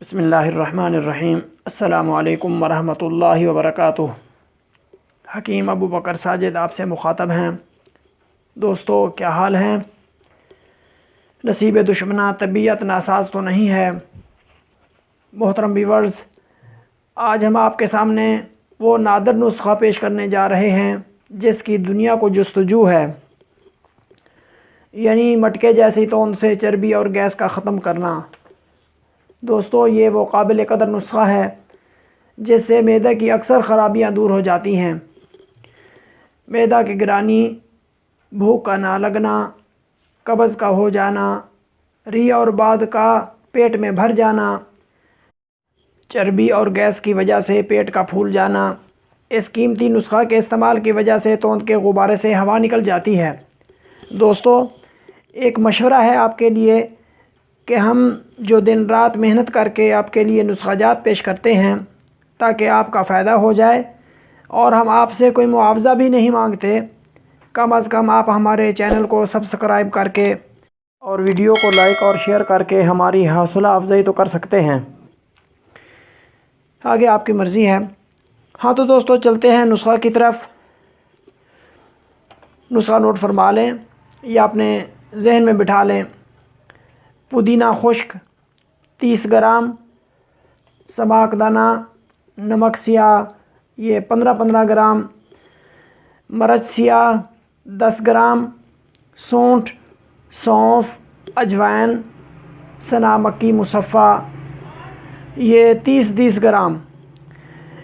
بسم اللہ الرحمن الرحیم۔ السلام علیکم ورحمۃ اللہ وبرکاتہ۔ حکیم ابو بکر ساجد آپ سے مخاطب ہیں۔ دوستو کیا حال ہیں؟ نصیب دشمناں طبیعت ناساز تو نہیں ہے؟ محترم ویورز، آج ہم آپ کے سامنے وہ نادر نسخہ پیش کرنے جا رہے ہیں جس کی دنیا کو جستجو ہے، یعنی مٹکے جیسی توند سے چربی اور گیس کا ختم کرنا۔ دوستو یہ وہ قابل قدر نسخہ ہے جس سے معدے کی اکثر خرابیاں دور ہو جاتی ہیں۔ معدہ کی گرانی، بھوک کا نہ لگنا، قبض کا ہو جانا، ری اور بعد کا پیٹ میں بھر جانا، چربی اور گیس کی وجہ سے پیٹ کا پھول جانا۔ اس قیمتی نسخہ کے استعمال کی وجہ سے توند کے غبارے سے ہوا نکل جاتی ہے۔ دوستو ایک مشورہ ہے آپ کے لیے کہ ہم جو دن رات محنت کر کے آپ کے لیے نسخہ جات پیش کرتے ہیں تاکہ آپ کا فائدہ ہو جائے، اور ہم آپ سے کوئی معاوضہ بھی نہیں مانگتے، کم از کم آپ ہمارے چینل کو سبسکرائب کر کے اور ویڈیو کو لائک اور شیئر کر کے ہماری حوصلہ افزائی تو کر سکتے ہیں۔ آگے آپ کی مرضی ہے۔ ہاں تو دوستو چلتے ہیں نسخہ کی طرف۔ نسخہ نوٹ فرما لیں یا اپنے ذہن میں بٹھا لیں۔ پودینہ خشک 30 گرام، سماک دانہ، نمک سیاہ یہ 15 گرام، مرچ سیاہ 10 گرام، سونٹھ، سونف، اجوائن، سنا مکی مصفہ یہ 30 گرام۔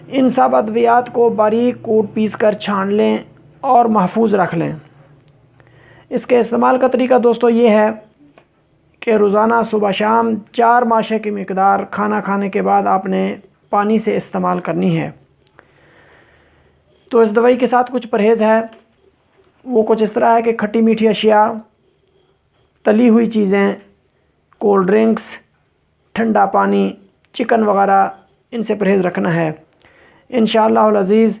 ان سب ادویات کو باریک کوٹ پیس کر چھان لیں اور محفوظ رکھ لیں۔ اس کے استعمال کا طریقہ دوستو یہ ہے کہ روزانہ صبح شام 4 ماشے کی مقدار کھانا کھانے کے بعد آپ نے پانی سے استعمال کرنی ہے۔ تو اس دوائی کے ساتھ کچھ پرہیز ہے، وہ کچھ اس طرح ہے کہ کھٹی میٹھی اشیاء، تلی ہوئی چیزیں، کولڈ ڈرنکس، ٹھنڈا پانی، چکن وغیرہ ان سے پرہیز رکھنا ہے۔ انشاءاللہ العزیز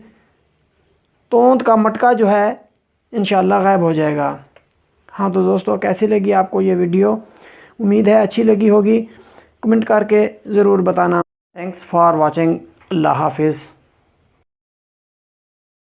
توند کا مٹکا جو ہے انشاءاللہ غائب ہو جائے گا۔ ہاں تو دوستو کیسی لگی آپ کو یہ ویڈیو؟ امید ہے اچھی لگی ہوگی، کمنٹ کر کے ضرور بتانا۔ Thanks for watching. اللہ حافظ۔